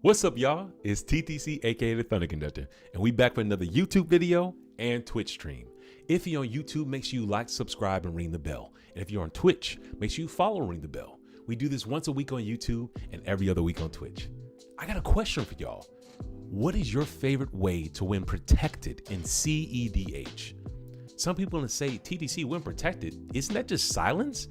What's up, y'all? It's TTC, aka the ThunderConductor, and we back with another YouTube video and Twitch stream. If you're on YouTube, make sure you like, subscribe, and ring the bell. And if you're on Twitch, make sure you follow and ring the bell. We do this once a week on YouTube and every other week on Twitch. I got a question for y'all. What is your favorite way to win protected in cEDH? Some people will say, TTC, win protected. Isn't that just silence?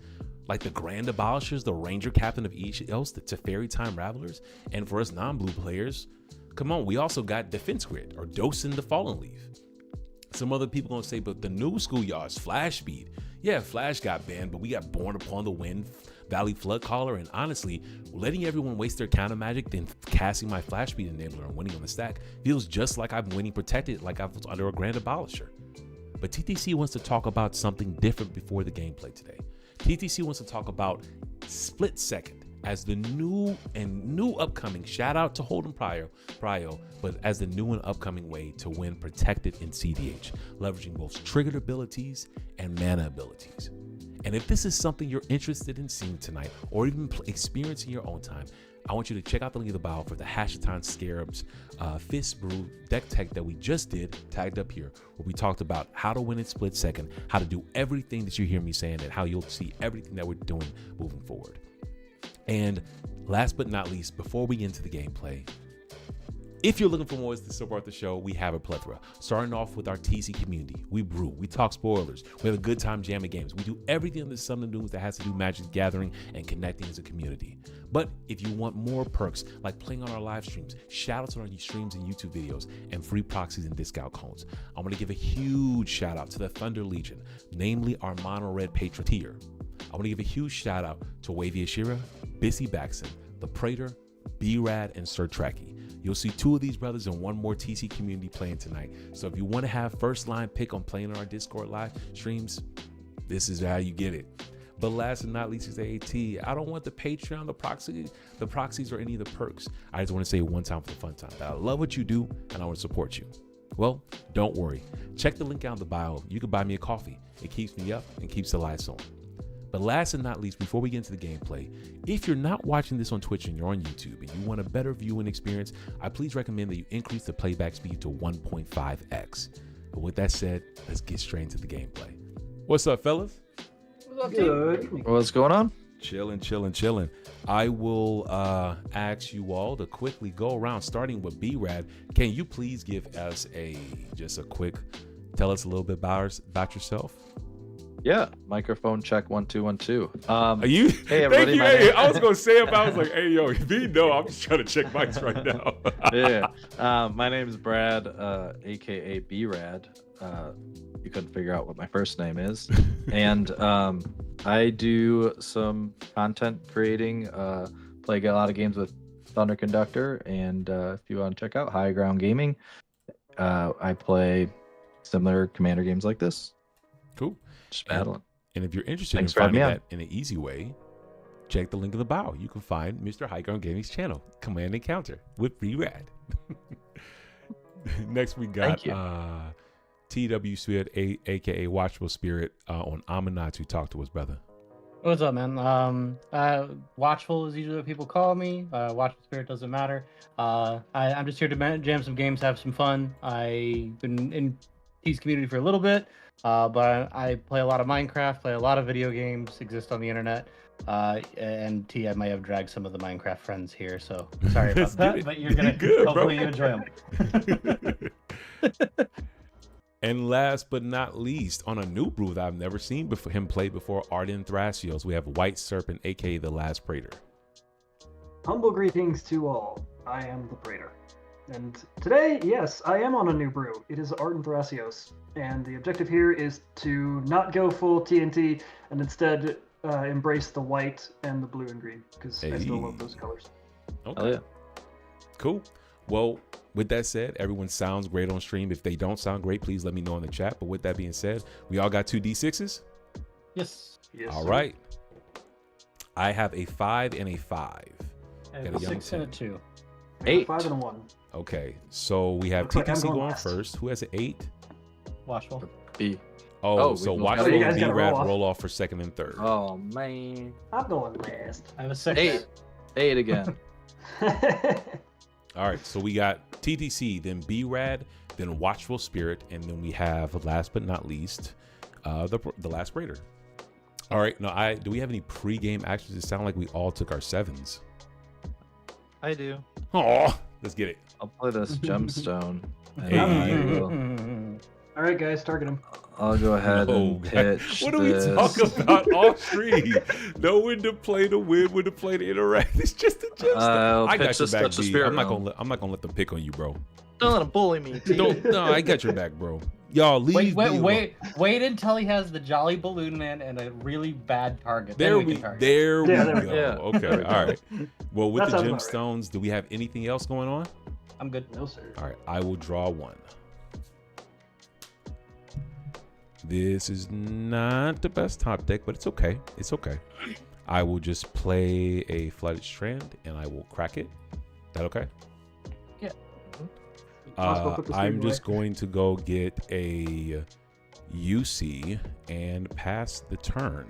Like the Grand Abolishers, the Ranger Captain of each else, the Teferi Time Ravelers, and for us non-blue players, come on, we also got Defense Grid or Dosin the Fallen Leaf. Some other people gonna say, but the new school yards, Flash Speed. Yeah, Flash got banned, but we got Born Upon the Wind, Valley Flood Caller, and honestly, letting everyone waste their counter magic, then casting my Flash Speed enabler and winning on the stack feels just like I'm winning protected, like I was under a Grand Abolisher. But TTC wants to talk about something different before the gameplay today. TTC wants to talk about Split Second as the new upcoming, shout out to Holden Prio, but as the new and upcoming way to win protected in cEDH, leveraging both triggered abilities and mana abilities. And if this is something you're interested in seeing tonight or even experiencing your own time, I want you to check out the link in the bio for the Hashaton Scarab's Fist Brew deck tech that we just did, tagged up here, where we talked about how to win in split second, how to do everything that you hear me saying, and how you'll see everything that we're doing moving forward. And last but not least, before we get into the gameplay, if you're looking for more ways to support the show, we have a plethora. Starting off with our TC community. We brew, we talk spoilers, we have a good time jamming games. We do everything under the sun and dunes that has to do Magic Gathering and connecting as a community. But if you want more perks, like playing on our live streams, shout outs on our streams and YouTube videos, and free proxies and discount codes, I'm gonna give a huge shout out to the Thunder Legion, namely our Mono Red Patron tier. I want to give a huge shout out to Wavy Ashira, Bissy Baxton, the Praetor, B-Rad, and Sir Trekkie. You'll see two of these brothers and one more TC community playing tonight. So if you want to have first line pick on playing on our Discord live streams, this is how you get it. But last but not least is AT. I don't want the Patreon, the proxies, or any of the perks. I just want to say one time for the fun time that I love what you do and I want to support you. Well, don't worry. Check the link out in the bio. You can buy me a coffee. It keeps me up and keeps the lights on. But last and not least, before we get into the gameplay, if you're not watching this on Twitch and you're on YouTube and you want a better viewing experience, I please recommend that you increase the playback speed to 1.5x. But with that said, let's get straight into the gameplay. What's up, fellas? What's up, Good. What's going on? Chilling. I will ask you all to quickly go around, starting with B-Rad. Can you please give us just a quick, tell us a little bit about yourself? Yeah, microphone check 1 2 1 2. Are you? Hey everybody. Thank you. Hey, I was gonna say it, but I was like, hey yo, I'm just trying to check mics right now. Yeah. My name is Brad, aka B-Rad. You couldn't figure out what my first name is, and I do some content creating. Play a lot of games with ThunderConductor, and if you want to check out High Ground Gaming, I play similar Commander games like this. Cool. Just battling. And if you're interested in finding that in an easy way, check the link in the bio. You can find Mr. High Ground Gaming's channel, Command and Counter with B-Rad. Next, we got TW Spirit, aka Watchful Spirit, on Aminatou. Talk to us, brother. What's up, man? Watchful is usually what people call me. Watchful Spirit doesn't matter. I'm just here to jam some games, have some fun. I've been in T's community for a little bit, but I play a lot of Minecraft, play a lot of video games, exist on the internet. And T, I might have dragged some of the Minecraft friends here, so sorry about that. But you're gonna hopefully you enjoy them. And last but not least, on a new brew that I've never seen him play before, Ardenn Thrasios, we have White Serpent, aka the Last Praetor. Humble greetings to all. I am the Praetor. And today, yes, I am on a new brew. It is Ardenn Thrasios. And the objective here is to not go full TNT and instead embrace the white and the blue and green, because I still love those colors. Okay. Oh, yeah. Cool. Well, with that said, everyone sounds great on stream. If they don't sound great, please let me know in the chat. But with that being said, we all got 2 D6s? Yes. All right. I have a 5 and a 5. And a 6 and a 2. 8. 5 and a 1. Okay, so we have Looks like I'm TTC going going last. first. Who has an 8? Watchful. B. Oh, so we Watchful you and guys gotta B-Rad roll off. roll off for second and third. Oh man. I'm going last. I have a 6. 8. 8 again. All right, so we got TTC, then B-Rad, then Watchful Spirit, and then we have, last but not least, the last Praetor. All right, no, do we have any pre-game actions? It sounds like we all took our 7s. I do. Oh, let's get it. I'll play this gemstone. And Hey. All right, guys, target him. I'll go ahead and pitch. What do we talk about off stream? Know when to play to win, when to play to interact. It's just a gemstone. I got your back, B. I'm not gonna let them pick on you, bro. Don't let him bully me. No, I got your back, bro. Y'all leave. Wait until he has the Jolly Balloon Man and a really bad target. There we go. Yeah. Okay, all right. Well, with the gemstones, do we have anything else going on? I'm good. No, sir. All right, I will draw one. This is not the best top deck, but it's okay. It's okay. I will just play a Flooded Strand, and I will crack it. Is that okay? Yeah. I'm just going to go get a UC and pass the turn.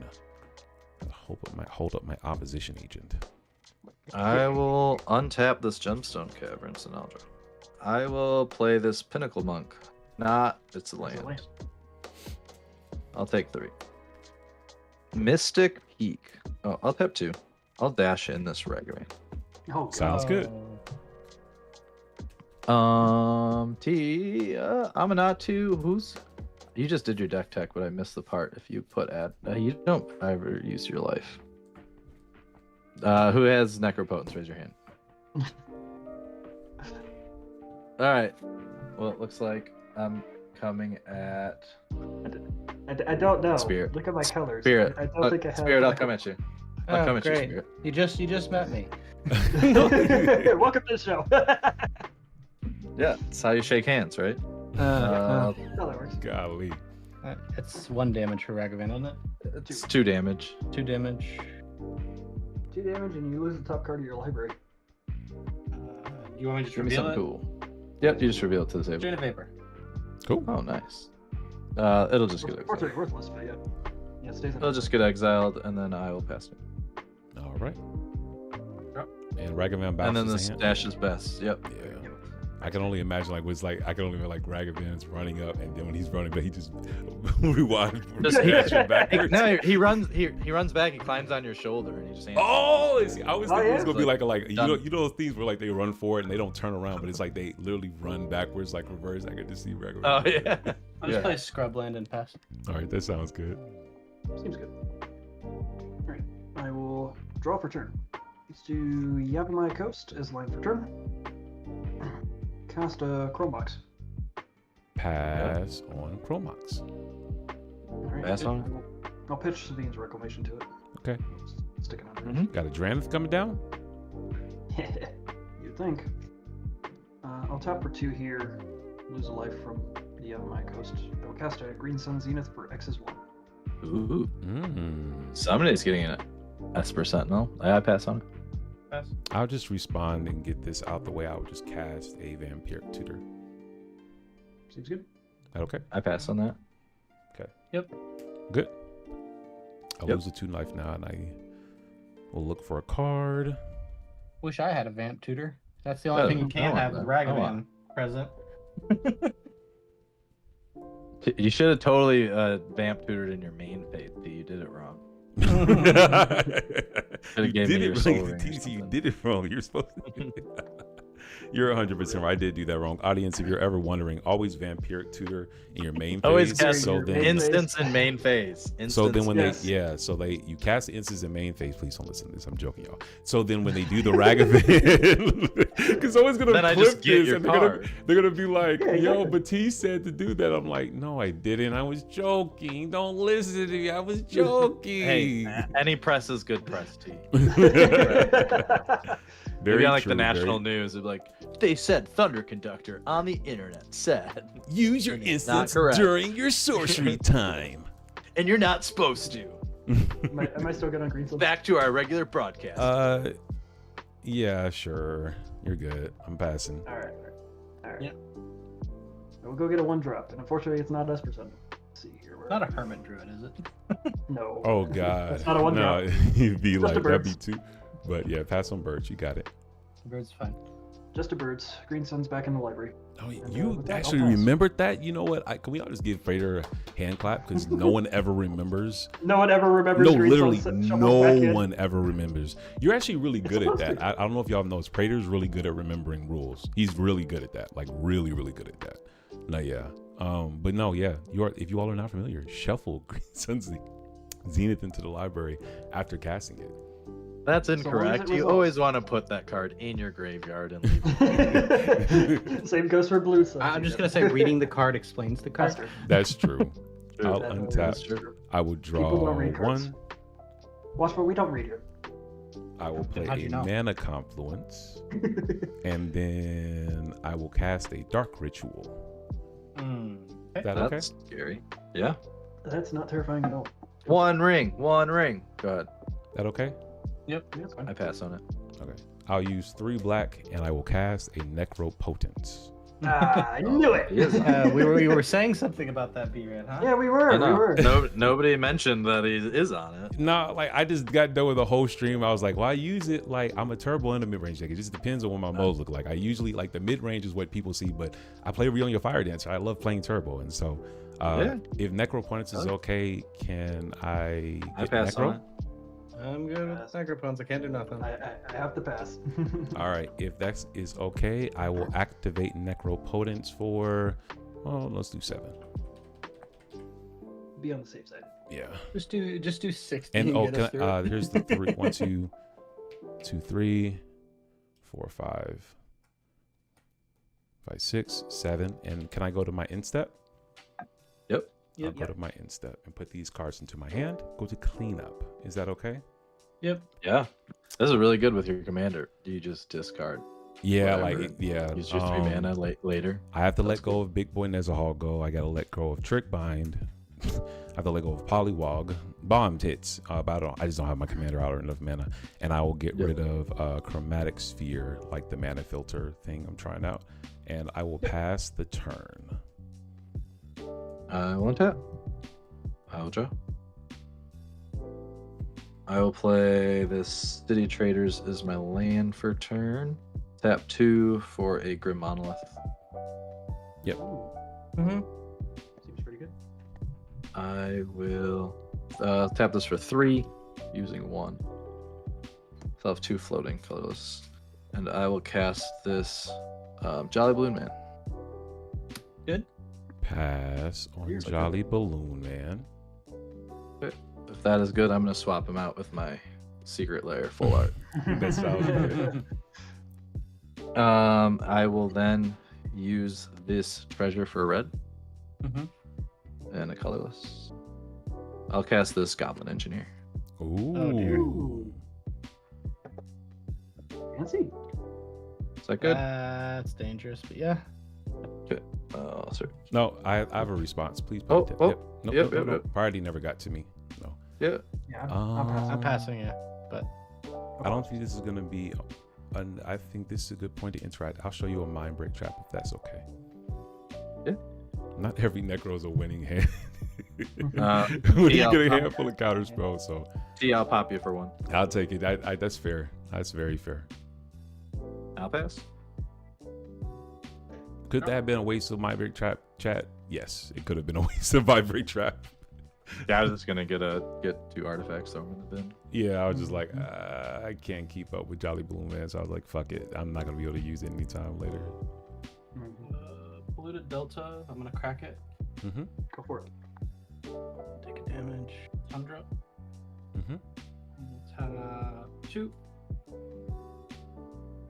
I hope it might hold up my opposition agent. I will untap this gemstone caverns and I'll draw. I will play this Pinnacle Monk. It's a land. I'll take 3. Mystic Peak. Oh, I'll tap 2. I'll dash in this Pregame. Oh, Sounds good. Aminatou, you just did your deck tech, but I missed the part. If you put you don't ever use your life. Who has Necropotence? Raise your hand. All right. Well, it looks like I'm coming at. I don't know. Spirit. Look at my colors. Spirit. I don't think I have. Spirit, I'll come at you. I'll come at you, great. Spirit. You just met me. Welcome to the show. Yeah, that's how you shake hands, right? No, that works. Golly. It's 1 damage for Ragavan, isn't it? It's 2 damage. 2 damage. 2 damage, and you lose the top card of your library. You want me to just Give me reveal something it? cool. Yep, you just reveal it to the table. Strain of Vapor. Cool. Oh, nice. It'll just get Unfortunately, exiled. worthless, but yeah. Yeah, it stays in. It'll just get exiled, and then I will pass it. All right. And Ragavan bounces And then this hand. dash is best. Yep. Yeah. I can only imagine I can only imagine Ragavan's running up, and then when he's running back, he just rewinds backwards. No, he runs back, he climbs on your shoulder, and he just hands Oh, I was thinking it was gonna be like you know those things where like they run forward and they don't turn around, but it's like they literally run backwards, like reverse. I could just see Ragavan. Oh yeah. I'll just play Scrubland and pass. All right, that sounds good. Seems good. Alright, I will draw for turn. Let's do Yavimaya Coast as line for turn. Cast a Chrome Box. Pass on Chromox. Alright, Pass on? I'll pitch Sabine's Reclamation to it. Okay. Stick it under. Got a Drannith coming down. You'd think. I'll tap for 2 here. Lose a life from the Yavimaya Coast. I will cast a Green Sun Zenith for X is 1. Ooh. Mm. Somebody's getting an Esper Sentinel. I pass on it. Pass. I'll just respond and get this out the way. I would just cast a Vampiric Tutor. Seems good. That okay? I pass on that. Okay. Yep. Good. I'll Yep. lose a 2 life now, and I will look for a card. Wish I had a Vamp Tutor. That's the only thing you can't have is Ragavan present. You should have totally vamp tutored in your main phase. You did it wrong. You gave me did your it soul wrong. ring or TC, you something. did it wrong. You're supposed to. You're 100% right. I did do that wrong. Audience, if you're ever wondering, always Vampiric Tutor in your main phase. Always cast so then, instance in main phase. so then when yes. you cast the instance in main phase. Please don't listen to this. I'm joking, y'all. So then when they do the Ragavan, because someone's gonna Then I clip just get this your and card. they're gonna be like, Yeah, "Yo, exactly. but he said to do that." I'm like, "No, I didn't. I was joking. Don't listen to me. I was joking." Hey, any press is good press, T. Very Maybe on like true, the national very- news, it'd be like, they said ThunderConductor on the internet said, Use your And it's not instance correct. during your sorcery time. and you're not supposed to. Am I still good on Green Sun? Back to our regular broadcast. Yeah, sure. You're good. I'm passing. Alright. Yeah. I will go get a 1-drop, and unfortunately it's not Esper Sentinel. Let's see here. Not a Hermit Druid, is it? No. Oh God. It's not a 1 No, drop. it'd be Just a like that'd be birds. 2. But yeah, pass on Birch. You got it. Bird's fine. just a birds. Green Sun's back in the library. Oh, And, you with that, I'll actually pass. remembered that? You know what? Can we all just give Praetor a hand clap? Because no one ever remembers. No one ever remembers. No, Green literally, Sun shuffled back in. no one ever remembers. You're actually really good at supposed that. I don't know if y'all know, Praetor's really good at remembering rules. He's really good at that. Like, really, really good at that. No, yeah. But no, yeah. If you all are not familiar, shuffle Green Sun's Zenith into the library after casting it. That's So long as incorrect. it You resolves. always want to put that card in your graveyard and leave it. Same goes for Blue Sun. I'm just gonna say reading the card explains the card. Faster. That's true. I'll That untap. that's true. I will People draw don't read cards. one. Watchful, we don't read here. I will play How'd a you know? mana confluence, and then I will cast a dark ritual. Is that okay? That's scary. Yeah. That's not terrifying at all. One ring. One ring. Go ahead. That okay? Yep. Yeah, it's fine. I pass on it. Okay. I'll use 3 black, and I will cast a Necropotence. Ah, I knew it. He is. We were saying something about that, B-Rad, huh? Yeah, we were. I We know. were. Nobody mentioned that he is on it. No, like I just got done with the whole stream. I was like, well, I use it like I'm a turbo and a mid-range deck. It just depends on what my modes look like. I usually like the mid-range is what people see, but I play Real Your Fire Dancer. I love playing turbo, and so Yeah. if Necropotence is okay, can I I get pass Necro? on it. I'm good with Necropons. I can't do nothing. I have to pass. All right, if that is okay, I will activate Necropotence for, well, let's do 7. Be on the safe side. Yeah. Just do 60. And and oh, get us can through I, it. here's the 3, 1, 2, 2, 3, 4, 5, 5, 6, 7. And can I go to my instep? Yep. I'll go to my instep and put these cards into my hand. Go to cleanup. Is that okay? Yep. Yeah. This is really good with your commander. You just discard. Yeah, Whatever. like yeah. Use your 3 mana later. I have to That's let go of Big Boy Nezahal go. I gotta let go of Trick Bind. I have to let go of Polywog, Bomb Tits. But I just don't have my commander out or enough mana. And I will get rid of Chromatic Sphere, like the mana filter thing I'm trying out. And I will pass the turn. I will tap. I will draw. I will play this City Traders as my land for turn. Tap 2 for a Grim Monolith. Yep. Mm-hmm. Seems pretty good. I will tap this for 3 using 1. So I'll have 2 floating colorless. And I will cast this Jolly Balloon Man. Good. Pass on Here's a Jolly Balloon Man. If that is good, I'm going to swap him out with my Secret Lair full art. That sounds good. I will then use this treasure for red Mm-hmm. and a colorless. I'll cast this Goblin Engineer. Ooh. Oh, dear. Ooh. Fancy. Is that good? That's dangerous, but yeah. Oh, sorry. No, I have a response. Please. Oh, put it oh, Yep. Nope, yep, nope, yep, nope, nope. yep. Priority never got to me. No. Yeah. Yeah, I'm passing it, but I don't think this is gonna be. I think this is a good point to interact. I'll show you a mind break trap if that's okay. Yeah. Not every necro is a winning hand. Yeah, When you get a I'll- handful of counter spells, so See, I'll pop you for 1. I'll take it. That's fair. That's very fair. I'll pass. Could that have been a waste of mind break trap? Chat. Yes, it could have been a waste of mind break trap. Yeah, I was just gonna get 2 artifacts thrown in the bin. Yeah, I was just like, I can't keep up with Jolly Balloon Man, so I was like, fuck it. I'm not gonna be able to use it anytime later. polluted delta. I'm gonna crack it. Mm-hmm. Go for it. Take a damage. Tundra. Mm-hmm. 2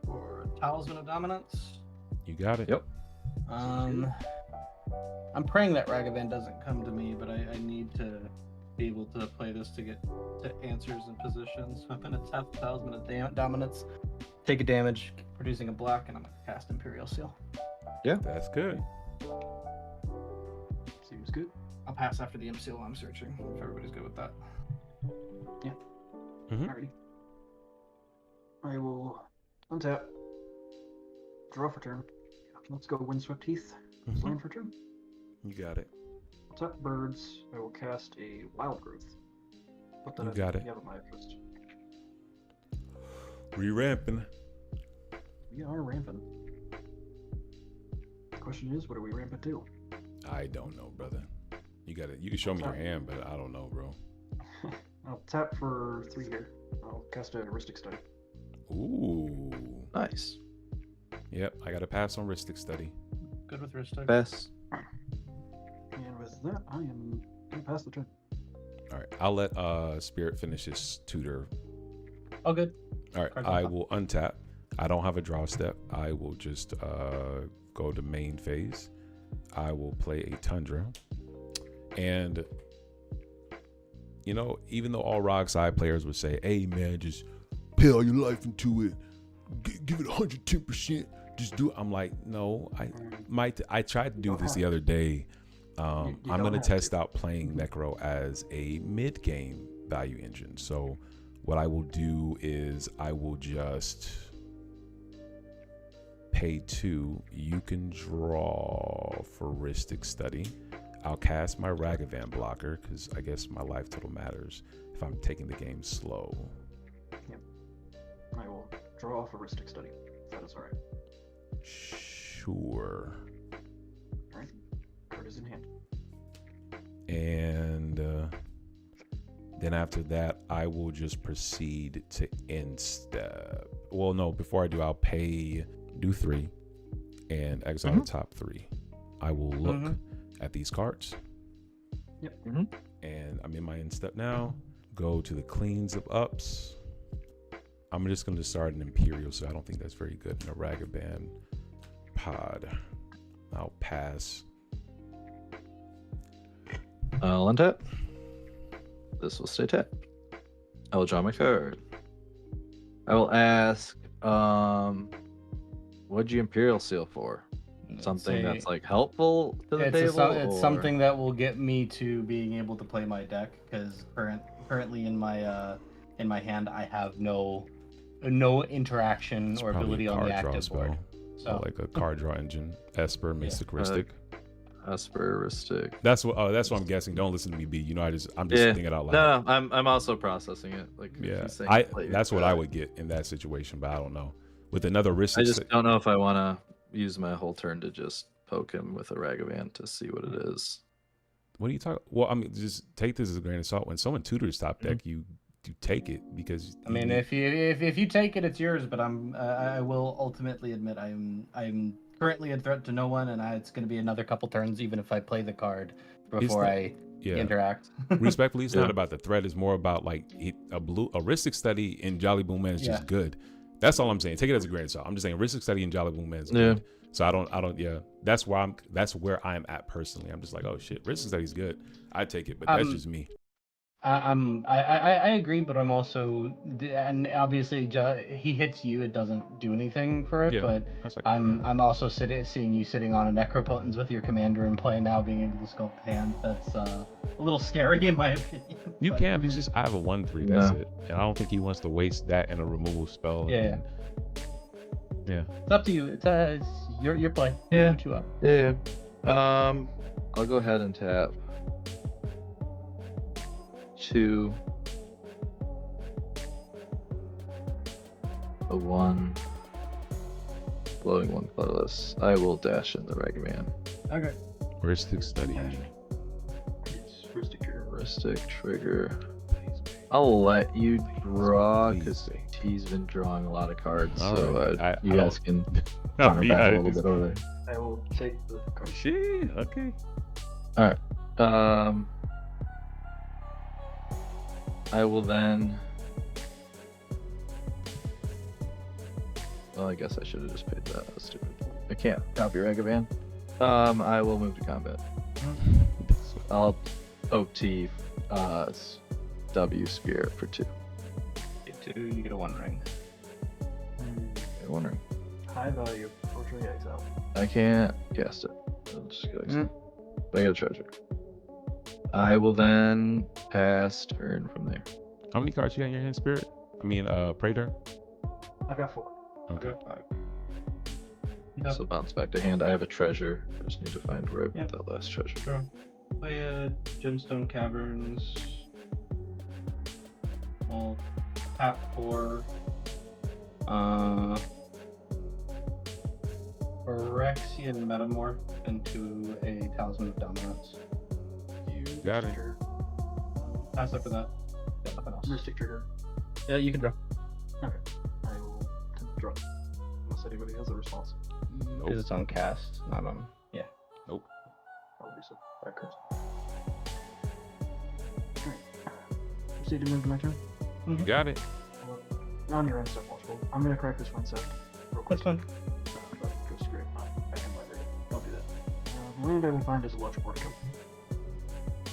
for Talisman of Dominance. You got it. Yep. I'm praying that Ragavan doesn't come to me, but I need to be able to play this to get to answers and positions. I'm gonna tap Talisman of Dominance, take a damage, producing a black, and I'm gonna cast Imperial Seal. That's good. Seems good. I'll pass after the MCL I'm searching, if everybody's good with that. Mhm. Alrighty. I will untap. Draw for turn. Let's go Windswept Heath. Mhm. Land for turn. You got it. Tap birds. I will cast a Wild Growth. Put that You at got the it. end of my first. Re-ramping. We are rampant. The question is, what are we rampant to? I don't know, brother. You can show me your hand, but I don't know, bro. I'll tap for 3 here. I'll cast a Heuristic Study. Ooh. Nice. Yep, I got to pass on Ristic Study. Good with wrist. Best. And with that, I am going to pass the turn. All right, I'll let Spirit finish his tutor. Oh, good. All right, Card's I on top. will untap. I don't have a draw step. I will just go to main phase. I will play a Tundra. And, you know, even though all Rock side players would say, hey, man, just pay all your life into it. Give it 110%. Just do it. I'm like, no, I tried to do this the other day. I'm going to test out playing Necro as a mid-game value engine. So what I will do is I will just pay 2. You can draw for Ristic Study. I'll cast my Ragavan blocker because I guess my life total matters if I'm taking the game slow. Yep. I will draw off a Heuristic Study, if that is alright. Sure. Alright. Card is in hand. And then after that, I will just proceed to end step. Well, no, before I do, I'll do 3 and exile the top 3. I will look at these cards. Yep. And I'm in my end step now. Go to the cleans of ups. I'm just going to start an Imperial, so I don't think that's very good. And a Ragavan pod. I'll pass. I'll untap. This will stay tapped. I will draw my card. I will ask, what'd you Imperial Seal for? Something that's like helpful to the table? It's something that will get me to being able to play my deck, because currently in my hand I have no interaction It's or probably ability a on the card draw active board. spell. So Like a card draw engine. Esper, Mystic, Ristic. Asperistic. That's what I'm guessing. Don't listen to me, B. You know, I'm just thinking it out loud. No, I'm also processing it. Like, Yeah, he's saying play that's your what I card. would get in that situation, but I don't know. With another risk, I just don't know if I want to use my whole turn to just poke him with a Ragavan to see what it is. what are you talking? Well, I mean, just take this as a grain of salt. When someone tutors top deck, you take it because I mean, if you take it, it's yours. But I will ultimately admit I'm currently a threat to no one, and it's going to be another couple turns, even if I play the card before I interact. Respectfully, it's not about the threat. It's more about like a Ristic Study in Jolly Boom Man is just good. That's all I'm saying. Take it as a grain of salt. I'm just saying Ristic Study in Jolly Boom Man is good. So I don't. Yeah, that's where I'm at personally. I'm just like, oh shit, Ristic Study is good. I take it, but that's just me. I agree, but I'm also, and obviously he hits you, it doesn't do anything for it. Yeah, but that's like, I'm also seeing you sitting on a Necropotence with your commander and play now, being able to sculpt hand. That's a little scary in my opinion. You but, can. It's just I have a 1/3. That's it, and I don't think he wants to waste that in a removal spell. Yeah. It's up to you. It's your play. Yeah. Put you up. Yeah. I'll go ahead and tap 2, a 1, blowing 1 colorless. I will dash in the Ragavan. Okay. Ristic Study. Heuristic trigger. I'll let you draw because he's been drawing a lot of cards. All so right. you guys can Oh, counter back a little bit over there. I will take the card. Shit. Okay. All right. I will then. Well, I guess I should have just paid that. That's stupid. I can't copy Ragavan. I will move to combat. I'll OT W Spirit for 2. Get 2, you get a 1 ring. Get 1 ring. High value. Fortunately, exile. I can't cast it. I'll just go But I get a treasure. I will then pass turn from there. How many cards you got in your hand, Spirit? I mean, Praetor. I've got 4. Okay. 5. So bounce back to hand. I have a treasure. I just need to find where I put that last treasure. Sure. Play Gemstone Caverns. I'll tap 4. Phyrexian Metamorph into a Talisman of Dominance. You got it. Trigger. Pass up for that. Yeah, nothing else. Mystic trigger. Yeah, you can draw. Okay. I will attempt to draw. Unless anybody has a response. Because Nope. it's on cast, not on. Yeah. Nope. I'll do so. That curse. Alright. Proceed to move to my turn. You got it. On your end, stuff, Watchful. I'm gonna correct this one sec. Real quick. That's fine. Go screw it. I can library. Don't do that. The land I will find is a large board company.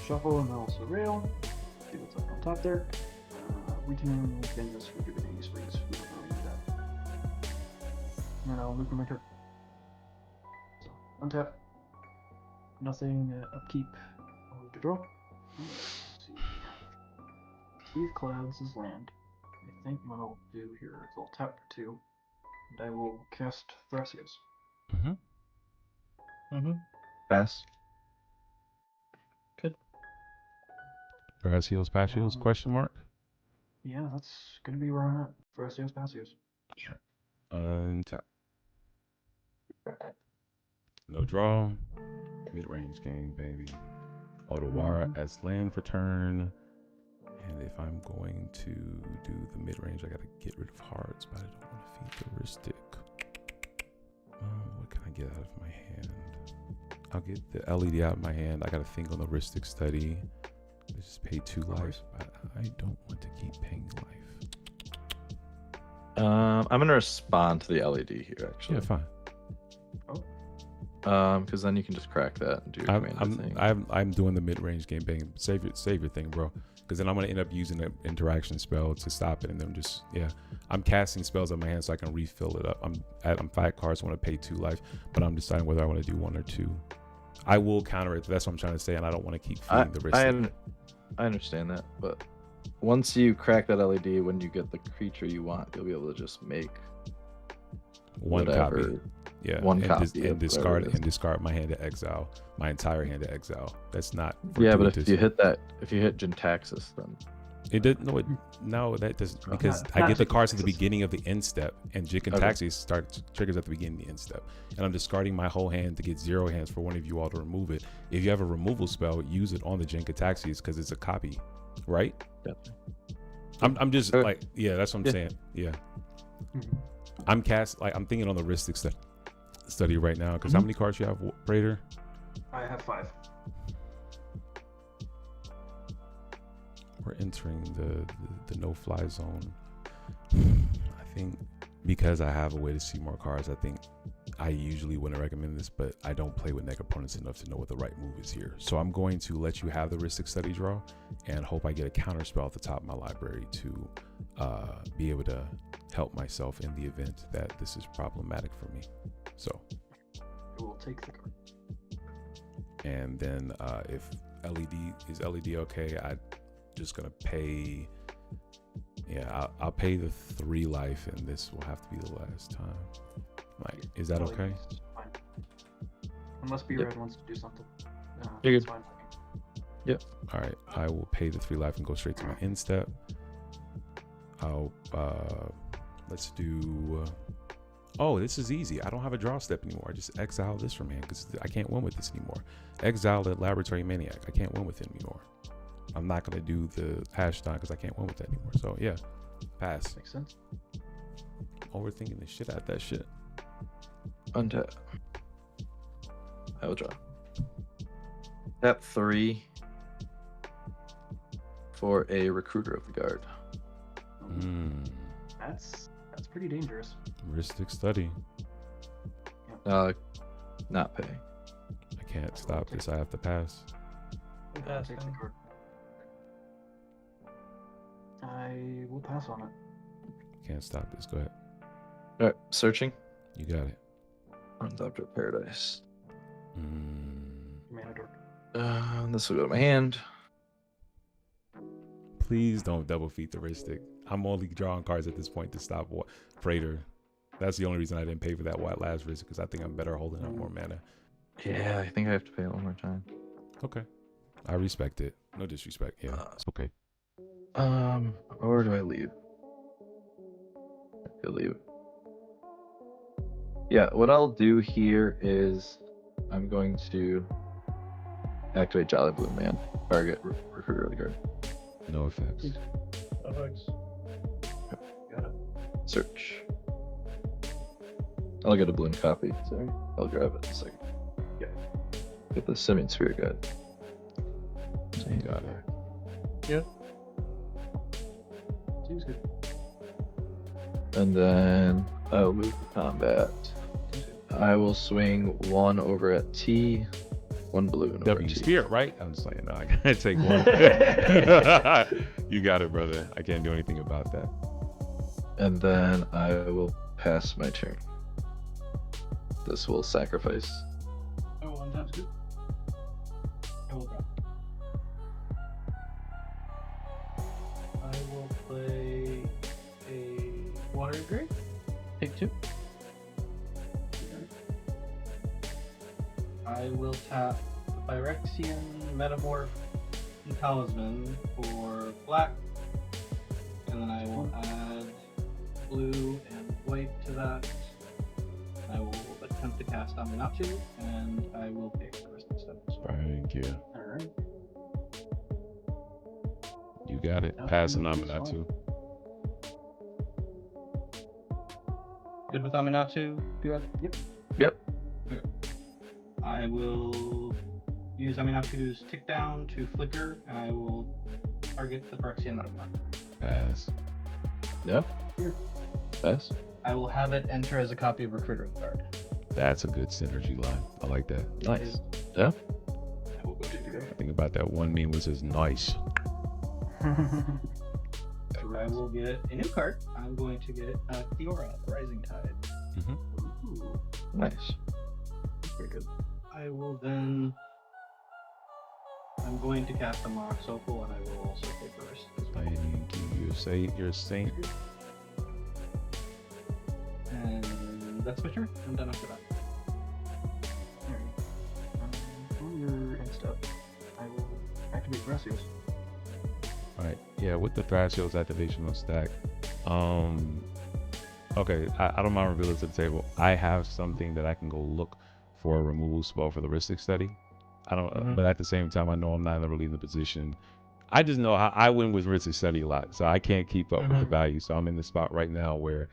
Shuffle and then also rail. See what's up on top there. Weakening, Venus, rejuvenating, springs. We don't really do that. And I'll move to my turn. So, untap. Nothing, upkeep. I'll move to draw. Let's see. Steve Clouds is land. I think what I'll do here is I'll tap for 2. And I will cast Thrasios. Mm-hmm. Pass. Good. Thrasios, Pasios, question mark? Yeah, that's gonna be where I'm at. Thrasios, Pasios. Untap. No draw. Mid-range game, baby. Otawara as land for turn. And if I'm going to do the mid-range, I gotta get rid of hearts, but I don't want to feed the Ristic. What can I get out of my hand? I'll get the LED out of my hand. I gotta think on the Ristic study. Let's just pay 2 life. I don't want to keep paying life. I'm gonna respond to the LED here actually. Yeah, fine. Because then you can just crack that and do your commander thing. I'm doing the mid-range game bang. Save your thing, bro. Because then I'm gonna end up using an interaction spell to stop it, and then just I'm casting spells on my hand so I can refill it up. I'm 5 cards. I want to pay 2 life, but I'm deciding whether I want to do 1 or 2. I will counter it. That's what I'm trying to say, and I don't want to keep feeding the risk. I understand that, but once you crack that LED, when you get the creature you want, you'll be able to just make 1 whatever. copy. Yeah, one copy and discard my hand to exile, my entire hand to exile. That's not. Yeah, but if you hit Jintaxis, then it did no, that doesn't, because I get the cards at the beginning of the end step, and Jintaxis triggers at the beginning of the end step, and I'm discarding my whole hand to get 0 hands for one of you all to remove it. If you have a removal spell, use it on the Jintaxis because it's a copy, right? Yeah. I'm just like, yeah, that's what I'm saying. Yeah, I'm thinking on the Ristic study right now, because how many cards you have, Praetor? I have 5. We're entering the no-fly zone. I think because I have a way to see more cards, I think I usually wouldn't recommend this, but I don't play with neg opponents enough to know what the right move is here. So I'm going to let you have the Ristic study draw and hope I get a counter spell at the top of my library to be able to help myself in the event that this is problematic for me. So I will take the card. And then if LED okay, I'm just gonna pay. Yeah, I'll pay the 3 life, and this will have to be the last time. Like, is that okay? Fine. Unless B-Rad wants to do something. You're It's good. fine. Yep. All right, I will pay the 3 life and go straight to my end step. I'll let's do. Oh, this is easy. I don't have a draw step anymore. I just exile this from hand because I can't win with this anymore. Exile the Laboratory Maniac. I can't win with it anymore. I'm not gonna do the Hashaton because I can't win with that anymore. So yeah, pass. Makes sense. Overthinking the shit out of that shit. untap. I will draw. Tap 3 for a Recruiter of the Guard. That's pretty dangerous. Ristic study. Not pay. I can't stop this. I have to pass. I'll take the card. I will pass on it. Can't stop this. Go ahead. All right, searching. You got it. Undoctor Paradise. Mana Dork. This will go to my hand. Please don't double feat the Ristic. I'm only drawing cards at this point to stop Praetor. That's the only reason I didn't pay for that last Ristic, because I think I'm better holding up more mana. Yeah, I think I have to pay it one more time. Okay. I respect it. No disrespect. Yeah, it's okay. Or do I leave? I could leave. Yeah, what I'll do here is I'm going to activate Jolly Blue Man. Target recruit early card. No effects. Got it. Search. I'll get a balloon copy. Sorry. I'll grab it in a second. Yeah. Get the Simian Spirit Guide. You got it. Yep. Seems good. And then I'll move to combat. I will swing 1 over at T, 1 balloon over W at T. Spirit, right? I'm just saying, no, I gotta take one. You got it, brother. I can't do anything about that. And then I will pass my turn. This will sacrifice. Oh, one time's good. I will drop. I will play a Water Grave. Take 2. I will tap Phyrexian Metamorph and Talisman for black. And then I will add blue and white to that. I will attempt to cast Aminatou, and I will pick the rest of the steps. Thank you. Alright. You got it. Pass an Aminatou. Good with Aminatou? Yep. Yep. I will use Aminatou's tick down to flicker, and I will target the Phyrexian Metamorph. Pass. Yeah. Pass. I will have it enter as a copy of Recruiter Guard. That's a good synergy line. I like that. Nice. Yeah. I will go to the I think about that one meme was just nice. I will get a new card. I'm going to get Theora, the Rising Tide. Ooh, Nice. very good. I will then. I'm going to cast a Moxfield, and I will also take the risk as well. Thank you. You're a saint. And that's my turn. I'm done after that. Alright. For your end step, I will activate Thrasios. Alright, yeah, with the Thrasios activation on stack. Okay, I don't mind revealing to the table. I have something that I can go look for a removal spell for the Rhystic Study. I don't, but at the same time, I know I'm not really in the position. I just know I win with Rhystic Study a lot, so I can't keep up with the value. So I'm in the spot right now where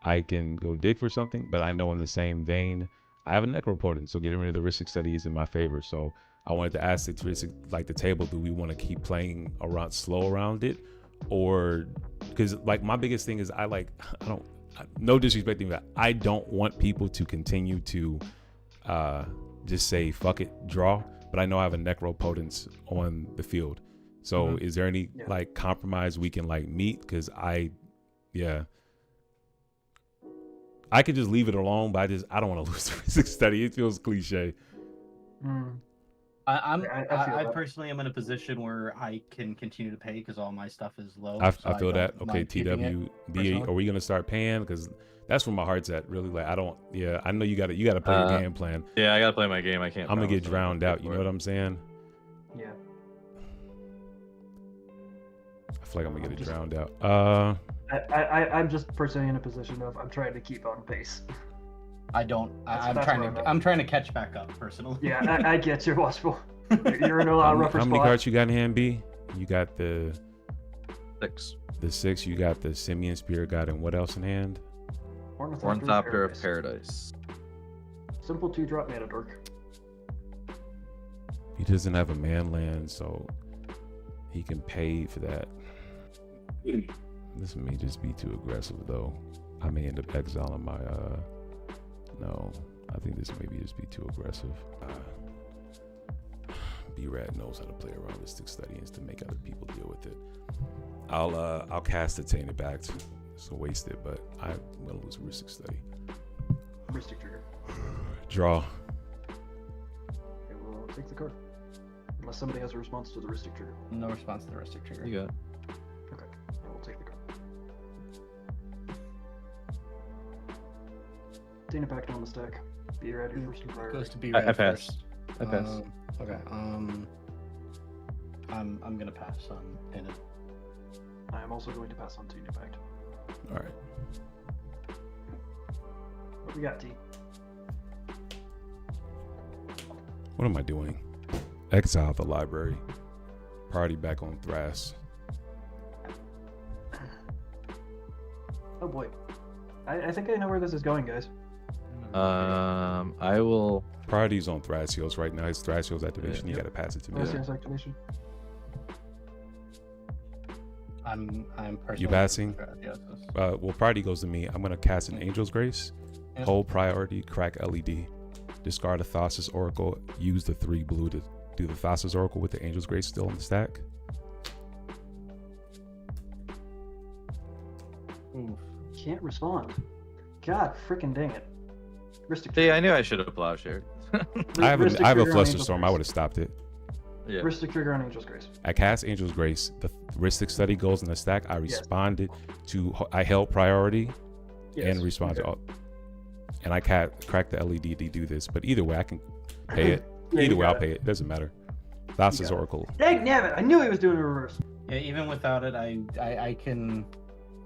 I can go dig for something, but I know in the same vein, I have a Necropotent, so getting rid of the Rhystic Study is in my favor. So I wanted to ask the table, do we want to keep playing around slow around it, or because like my biggest thing is no disrespecting that, I don't want people to continue to just say fuck it, draw, but I know I have a Necropotence on the field. So is there any like compromise we can like meet? Because I could just leave it alone, but I don't want to lose the Rhystic Study. It feels cliche. I personally am in a position where I can continue to pay because all my stuff is low. I so feel that. don't Okay, mind keeping it, TWB, are we gonna start paying? Because that's where my heart's at. Really, like I know you gotta play your game plan. Yeah, I gotta play my game. I can't. I'm gonna get promise drowned out. You for know it. what I'm saying? Yeah. I feel like I'm gonna get it drowned out. I'm just personally in a position of I'm trying to keep on pace. I don't. I'm That's trying where to. I'm at. I'm trying to catch back up personally. Yeah, I get you, Watchful. You're in a How rougher many spot. cards you got in hand, B? You got the 6. 6. You got the Simian Spirit God, and what else in hand? Ornithopter of Paradise. Simple 2-drop mana dork. He doesn't have a man land, so he can pay for that. This may just be too aggressive, though. I may end up exiling my. No, I think this maybe just be too aggressive. B-Rad knows how to play around Rhystic Studies to make other people deal with it. I'll cast it, take it back. So waste it, but I'm gonna lose a Rhystic Study. Rhystic trigger. Draw. It will take the card. Unless somebody has a response to the Rhystic trigger. No response to the Rhystic trigger. You got it. Okay, I will take the card. Dana back down the stack. B-Rad, your first priority. Goes to I B-Rad pass. first. I pass. Okay. I'm gonna pass on Painted. I am also going to pass on to Impact. All right. What we got, T? What am I doing? Exile the library. Party back on Thras. Oh boy. I think I know where this is going, guys. I will. Priority's on Thrasios right now. It's Thrasios activation. Yeah. You gotta pass it to me. Thrasios activation. I'm personally. You passing? Yes. Well, priority goes to me. I'm gonna cast an Angel's Grace. Yeah. Hold priority. Crack LED. Discard a Thasus Oracle. Use the 3 blue to do the Thasus Oracle with the Angel's Grace still on the stack. Oof. Can't respond. God freaking dang it. Ristic See, I knew I should have plowshared. I have a Ristic Fluster trigger on Angel's Storm. I Grace. would have stopped it. Yeah. Ristic trigger on Angel's Grace. I cast Angel's Grace. The Ristic Study goes in the stack. I responded to. I held priority and respond to all. And I cracked the LED to do this. But either way, I can pay it. Yeah, Either you way, got I'll pay it. Doesn't matter. Thasus Oracle. Dang nabbit! I knew he was doing a reverse. Yeah, even without it, I can.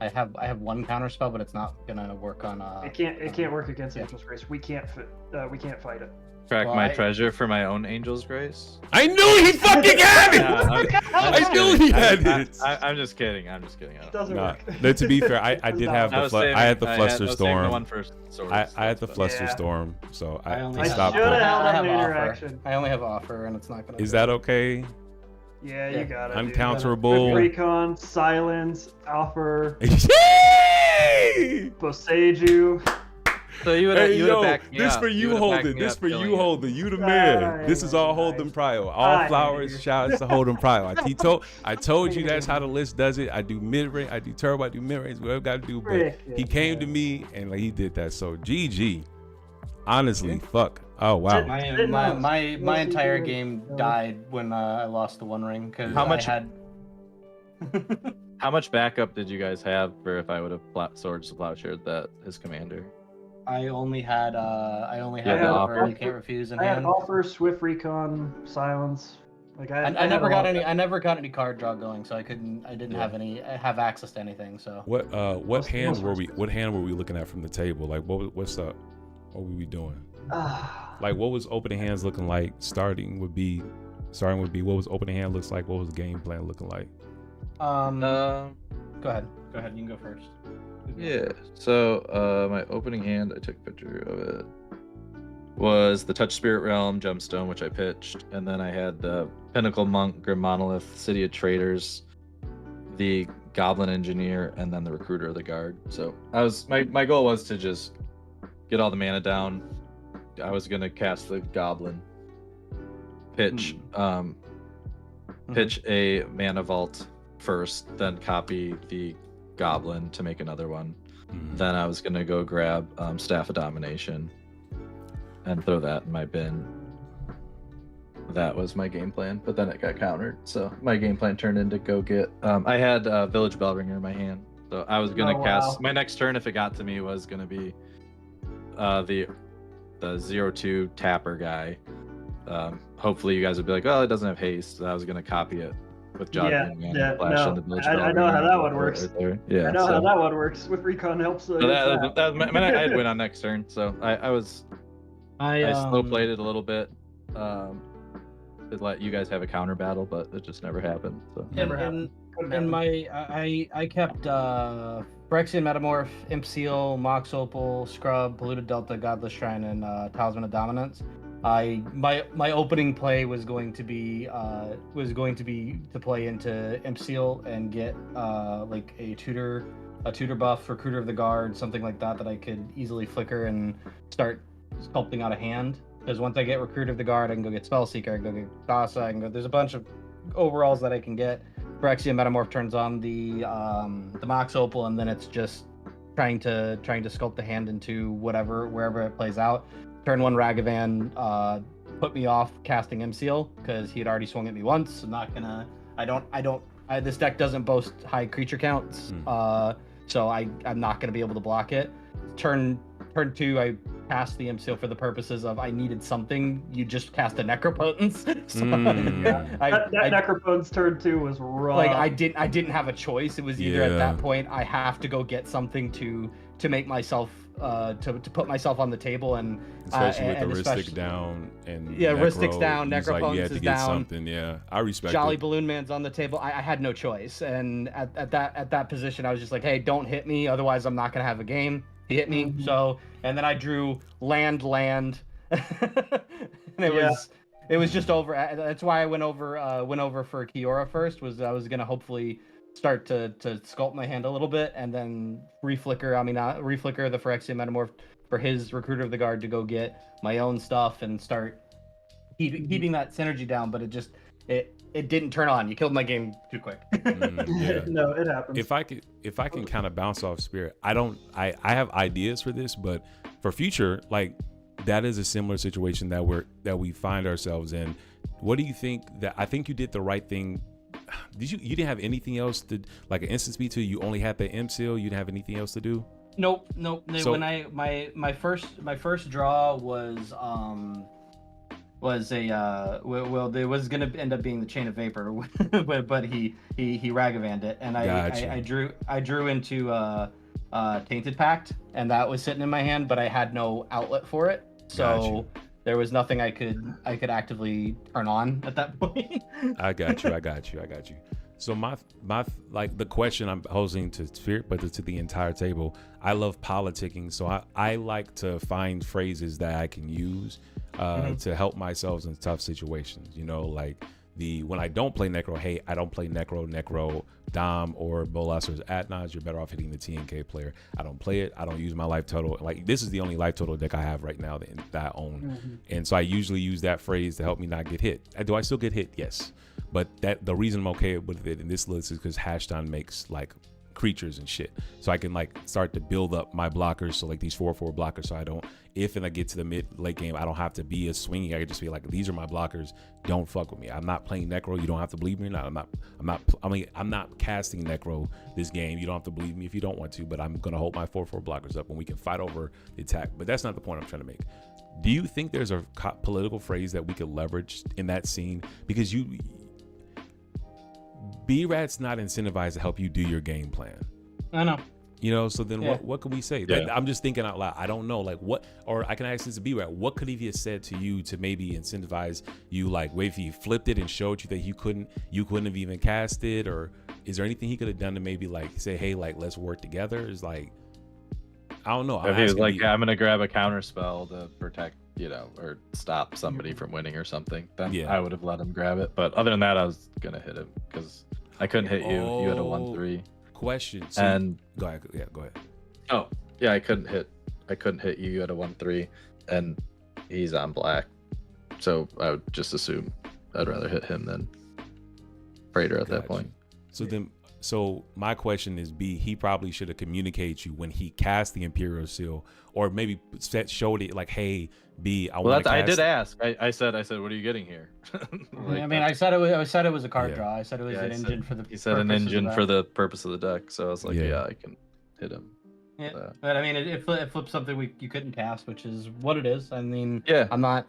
I have one counter spell, but it's not gonna work on. It can't work against Angel's Grace. We can't fight it. Track Well, my I- treasure for my own Angel's Grace. I knew he fucking had it. Yeah, I'm I just knew kidding. he had it. I'm just kidding. I'm just kidding. It doesn't Nah, work. no, to be fair, I did have I the was saving- I had the I Fluster I was saving the Storm. one for swords, I had the but- Fluster Yeah. Storm, so I only I have- stopped. should've it. held I on have the offer. interaction. I only have offer, and it's not gonna. Is that okay? Yeah, Yeah. you got it. Uncounterable. Recon, silence, offer, Yay! Boseiju. So you would have Hey yo, backed me this up. for you would've backed holding. me This up for killing you it. holding. You the man. This is all Holden Prio. All flowers, shouts to Holden Prio. I told you that's how the list does it. I do mid range, I do turbo, I do mid range, whatever I gotta do. But he came to me and like he did that. So GG. Honestly, fuck. Oh wow. My entire game died when I lost the One Ring because How much- I had. How much backup did you guys have for if I would have swords to plowshared that as commander? I only had Yeah, the offer. offer. You can't refuse in I had hand. offer, swift recon, silence. Like I had never a got lot. any. I never got any card draw going, so I didn't have access to anything. So What hand most were we? respects. What hand were we looking at from the table? Like what's up? What were we doing? Like what was opening hands looking like? Starting would be what was opening hand looks like. What was the game plan looking like? go ahead. You can go first. Yeah. So my opening hand, I took a picture of it, was the Touch Spirit Realm Gemstone, which I pitched, and then I had the Pinnacle Monk, Grim Monolith, City of Traders, the Goblin Engineer, and then the Recruiter of the Guard. So my goal was to just get all the mana down. I was gonna cast the Goblin, pitch a Mana Vault first, then copy the Goblin to make another one. Then I was gonna go grab Staff of Domination and throw that in my bin. That was my game plan, but then it got countered. So my game plan turned into go get. I had Village Bellringer in my hand, so I was gonna cast my next turn if it got to me was gonna be the 0/2 tapper guy. Hopefully you guys would be like, oh, it doesn't have haste. So I was gonna copy it with jogging and flash no. in the Village I know Bellringer how that one right works. there. Yeah, I know so- how that one works. With recon helps. so that was I'd win on next turn. So I slow played it a little bit to let you guys have a counter battle, but it just never happened. So Never And happened. I kept Phyrexian Metamorph, Imp Seal, Mox Opal, Scrub, Polluted Delta, Godless Shrine, and Talisman of Dominance. My opening play was going to be to play into Imp Seal and get like a tutor buff, Recruiter of the Guard, something like that I could easily flicker and start sculpting out a hand. Because once I get Recruiter of the Guard, I can go get Spellseeker, I can go get Thassa, I can go. There's a bunch of overalls that I can get. Phyrexian Metamorph turns on the Mox Opal, and then it's just trying to sculpt the hand into wherever it plays out. Turn 1 Ragavan put me off casting Imseal because he had already swung at me once. I'm not gonna. This deck doesn't boast high creature counts, so I'm not gonna be able to block it. Turn 2, I cast the Imseal for the purposes of I needed something. You just cast a Necropotence. So, That Necropotence turn 2 was rough. like I didn't have a choice. It was either at Yeah. that point I have to go get something to make myself to put myself on the table, and especially with and the wristic down and wristics down, he's like, necropotence you had to is get down. something. Yeah, I respect Jolly it. Balloon Man's on the table. I had no choice, and at that position, I was just like, hey, don't hit me, otherwise I'm not gonna have a game. He hit me, so and then I drew land, and it was just over. That's why I went over for Kiora first. I was gonna hopefully start to sculpt my hand a little bit, and then reflicker the Phyrexian Metamorph for his Recruiter of the Guard to go get my own stuff and start keeping that synergy down. But it didn't turn on. You killed my game too quick. Yeah. No, it happens. If I can kind of bounce off Spirit, I have ideas for this, but for future, like that is a similar situation that we find ourselves in. What do you think? That I think you did the right thing. You didn't have anything else to, like an instant speed 2, you only had the M seal, you didn't have anything else to do? Nope. So, when my first draw was it was gonna end up being the Chain of Vapor, but he Ragavanned it, and I drew into Tainted Pact, and that was sitting in my hand, but I had no outlet for it, so there was nothing I could actively turn on at that point. I got you. So my like the question I'm posing to Spirit, but to the entire table, I love politicking, so I like to find phrases that I can use to help myself in tough situations. You know, like when I don't play Necro, hey, I don't play Necro, Dom, or Bolas or Atnaz, you're better off hitting the TNK player. I don't play it. I don't use my life total. Like, this is the only life total deck I have right now that I own. And so I usually use that phrase to help me not get hit. Do I still get hit? Yes. But the reason I'm okay with it in this list is because Hashaton makes like creatures and shit. So I can like start to build up my blockers. So like these 4/4 blockers, so I don't, if and I get to the late game, I don't have to be a swinging. I can just be like, these are my blockers. Don't fuck with me. I'm not playing Necro. You don't have to believe me or not. I'm not casting Necro this game. You don't have to believe me if you don't want to, but I'm gonna hold my 4/4 blockers up and we can fight over the attack. But that's not the point I'm trying to make. Do you think there's a political phrase that we could leverage in that scene? Because B-Rad's not incentivized to help you do your game plan. I know. You know, so then what can we say? Yeah. Like, I'm just thinking out loud. I don't know, like what, or I can ask this to B-Rad. What could he have said to you to maybe incentivize you? Like, if he flipped it and showed you that you couldn't have even cast it, or is there anything he could have done to maybe like say, hey, like let's work together? Is like, I don't know. If he was like, I'm gonna grab a counter spell to protect, you know, or stop somebody from winning or something, then I would have let him grab it. But other than that, I was gonna hit him because I couldn't hit you. You had a 1/3. Question. So And go ahead. Yeah, go ahead. oh yeah, I couldn't hit you. You had a 1/3, and he's on black. So I would just assume I'd rather hit him than Praetor at that point. So my question is, B, he probably should have communicated you when he cast the Imperial Seal, or maybe showed it like, hey, B, I did ask. I said, what are you getting here? Like, I mean, I said it was a card draw. I said it was an engine for the. He said an engine for the purpose of the deck. So I was like, yeah I can hit him. Yeah, but I mean, it flipped something you couldn't cast, which is what it is. I mean, I'm not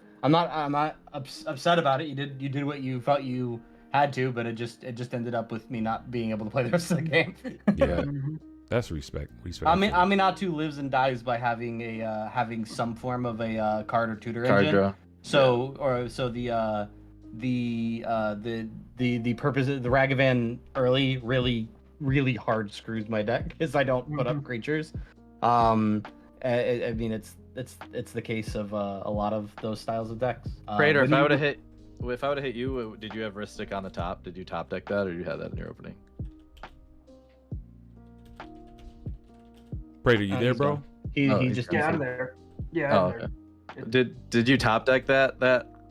upset about it. You did what you felt you had to, but it just ended up with me not being able to play the rest of the game. Yeah, that's respect. I mean, Aminatou lives and dies by having some form of a card or tutor engine. Draw. So the purpose of the Ragavan early really hard screws my deck because I don't put up creatures. I mean, it's the case of a lot of those styles of decks. Praetor, if I would have hit you, did you have Ristic on the top? Did you top deck that, or did you have that in your opening? Praetor, you there, bro? He just I'm there. Yeah. I'm there. Did you top deck that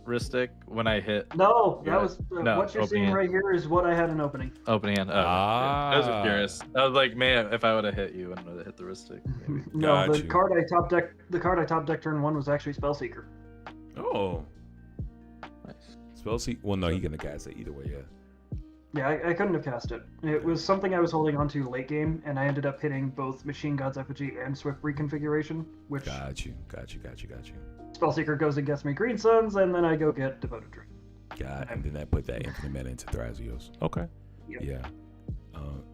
Ristic when I hit? No, that was what you're seeing right here is what I had in opening. Opening hand. I was curious. I was like, man, if I would have hit you, I would have hit the Ristic. No, the card I top decked turn 1 was actually Spellseeker. Oh. Nice. Spellseeker. Well, no, he's gonna cast it either way. Yeah. Yeah, I couldn't have cast it. It was something I was holding on to late game, and I ended up hitting both Machine God's Effigy and Swift Reconfiguration, which... Got you. Spellseeker goes and gets me Green Suns, and then I go get Devoted Dream. And then that put that infinite mana into Thrasios. Okay. Yep. Yeah.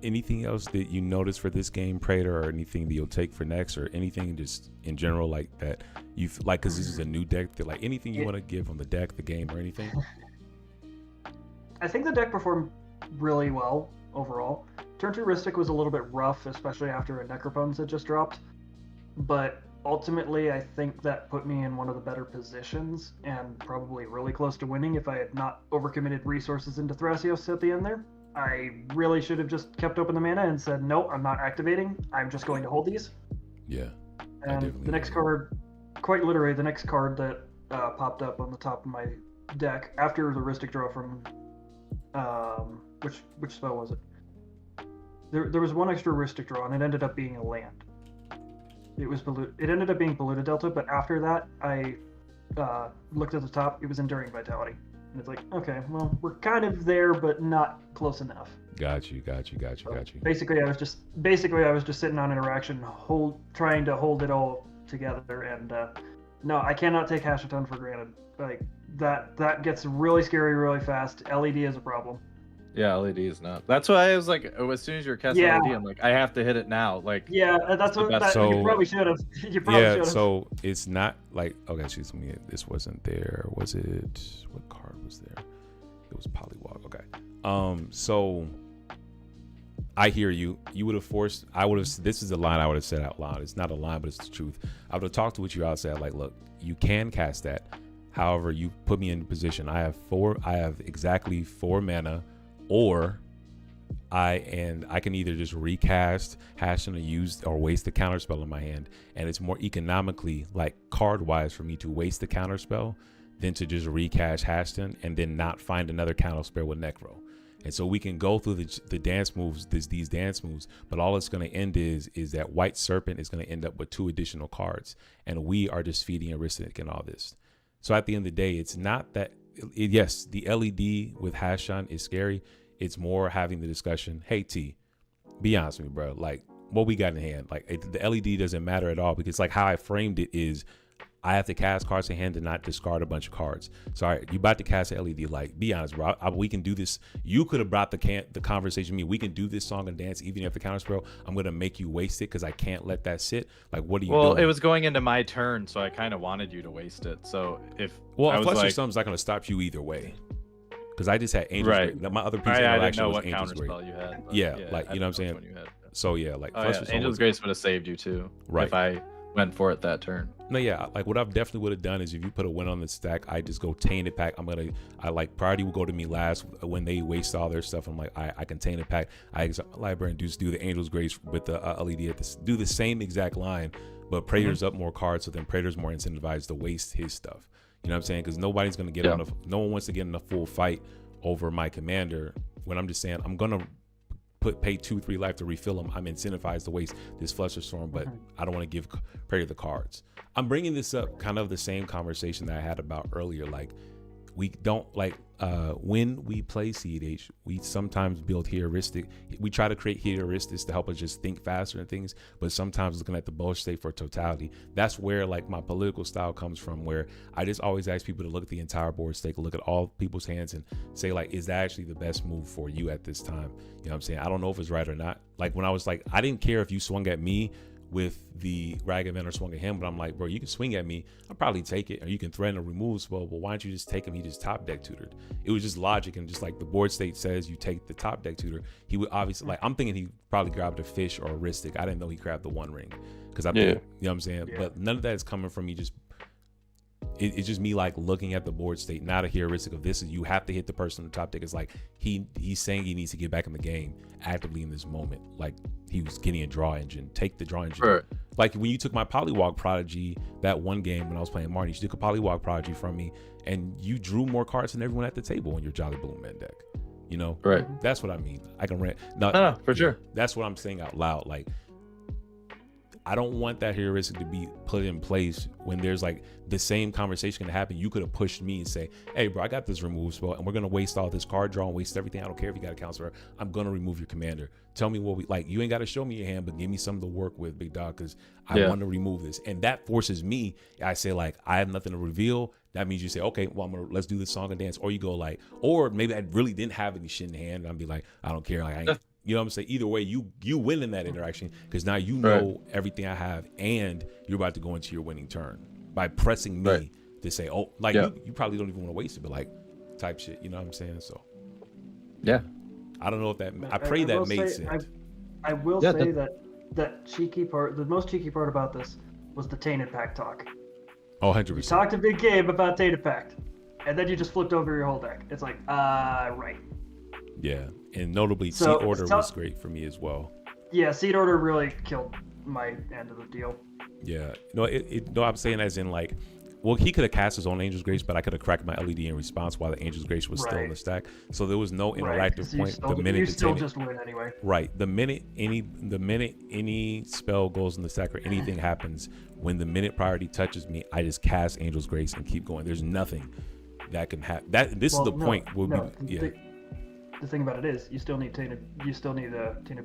Anything else that you noticed for this game, Praetor, or anything that you'll take for next, or anything just in general like that you like, because this is a new deck, that like anything you want to give on the deck, the game, or anything? I think the deck performed really well overall. Turn 2 Rhystic was a little bit rough, especially after a Necropones had just dropped, but ultimately I think that put me in one of the better positions and probably really close to winning if I had not overcommitted resources into Thrasios at the end there. I really should have just kept open the mana and said, no, I'm not activating. I'm just going to hold these. Yeah. And the next card, quite literally, the next card that popped up on the top of my deck after the Rhystic draw from, which spell was it? There was one extra Rhystic draw, and it ended up being a land. It ended up being Polluted Delta, but after that, I looked at the top. It was Enduring Vitality. And it's like, okay, well, we're kind of there, but not close enough. Got you. Basically, I was just sitting on interaction, trying to hold it all together. And no, I cannot take Hashaton for granted. Like that gets really scary really fast. LED is a problem. Yeah, LED is not. That's why I was like, as soon as you're casting LED, I'm like, I have to hit it now. Like, yeah, that's what you probably should have. Yeah, so it's not like, okay, excuse me, this wasn't there. Was it? What card was there? It was Polywog. Okay. So I hear you. You would have forced. I would have. This is the line I would have said out loud. It's not a line, but it's the truth. I would have talked with you outside. Like, look, you can cast that. However, you put me in position. I have exactly 4 mana. Or I can either just recast Hashaton or use or waste the counter spell in my hand, and it's more economically, like card wise, for me to waste the counter spell than to just recast Hashaton and then not find another counter spell with Necro. And so we can go through the dance moves, these dance moves, but all it's going to end is that White Serpent is going to end up with 2 additional cards, and we are just feeding Rhystic and all this. So at the end of the day, it's not that. Yes, the LED with Hashaton is scary. It's more having the discussion. Hey, T, be honest with me, bro. Like, what we got in hand, like the LED doesn't matter at all, because like how I framed it is I have to cast cards in hand and not discard a bunch of cards. So, all right, you about to cast an LED. Like, be honest, bro. We can do this. You could have brought the conversation to me. We can do this song and dance even if the counter spell. I'm going to make you waste it because I can't let that sit. Like, what are you doing? Well, it was going into my turn, so I kind of wanted you to waste it. So if a Flush or something's not going to stop you either way. Because I just had Angel's Grace. My other piece of interaction was Angel's Grace. You had, yeah, like, you know what I'm saying? So, yeah, like, Angel's Grace would have saved you too. Right. If I went for it that turn. No, yeah, like what I definitely would have done is if you put a win on the stack, I just go Tainted Pack. I like priority will go to me last when they waste all their stuff. I'm like, I can Tainted Pack. I library and do the Angel's Grace with the LED do the same exact line, but Praetor's up more cards, so then Praetor's more incentivized to waste his stuff. You know what I'm saying? Because nobody's gonna get no one wants to get in a full fight over my commander when I'm just saying I'm gonna pay 2-3 life to refill them. I'm incentivized to waste this Flusterstorm, but I don't want to give Praetor the cards. I'm bringing this up kind of the same conversation that I had about earlier. Like, we don't like when we play cEDH, we sometimes build heuristic. We try to create heuristics to help us just think faster and things, but sometimes looking at the bulge state for totality. That's where like my political style comes from, where I just always ask people to look at the entire board state, look at all people's hands and say like, is that actually the best move for you at this time? You know what I'm saying? I don't know if it's right or not. Like when I was like, I didn't care if you swung at me with the rag event or swung at him, but I'm like, bro, you can swing at me, I'll probably take it, or you can threaten a remove spell, but why don't you just take him? He just top deck tutored. It was just logic, and just like the board state says you take the top deck tutor, he would obviously, like, I'm thinking he probably grabbed a fish or a Rhystic. I didn't know he grabbed the One Ring, because I think, you know what I'm saying? But none of that is coming from me just it's just me like looking at the board state, not a heuristic of this is you have to hit the person on the top deck. It's like he's saying he needs to get back in the game actively in this moment. Like he was getting a draw engine. Take the draw engine. Right. Like when you took my Polywog Prodigy that one game when I was playing Marnie, you took a Polywog Prodigy from me and you drew more cards than everyone at the table in your Jolly Balloon Man deck. You know? Right. That's what I mean. I can rant. No, for sure. That's what I'm saying out loud. Like, I don't want that heuristic to be put in place when there's like the same conversation can happen. You could have pushed me and say, hey bro, I got this remove spell and we're going to waste all this card draw and waste everything. I don't care if you got a counselor. I'm going to remove your commander. Tell me what we like. You ain't got to show me your hand, but give me something to work with, big dog, because I want to remove this. And that forces me. I say like, I have nothing to reveal. That means you say, okay, well, let's do this song and dance. Or you go like, or maybe I really didn't have any shit in hand. And I'd be like, I don't care. Like, I ain't, You know what I'm saying? Either way, you win in that interaction because now you know everything I have, and you're about to go into your winning turn by pressing me to say, oh, like you probably don't even want to waste it, but like type shit. You know what I'm saying? So yeah, I don't know if that. I pray that made sense. I will say that cheeky part, the most cheeky part about this was the Tainted Pact talk. Oh, 100%. You talked a big game about Tainted Pact, and then you just flipped over your whole deck. It's like, right. Yeah, and notably, Seed Order was great for me as well. Yeah, Seed Order really killed my end of the deal. Yeah, no, I'm saying as in like, well, he could have cast his own Angel's Grace, but I could have cracked my LED in response while the Angel's Grace was still in the stack. So there was no interactive point. You still just win anyway. Right. The minute any spell goes in the stack or anything happens, when the minute priority touches me, I just cast Angel's Grace and keep going. There's nothing that can happen. This is the point. The thing about it is, you still need Tainted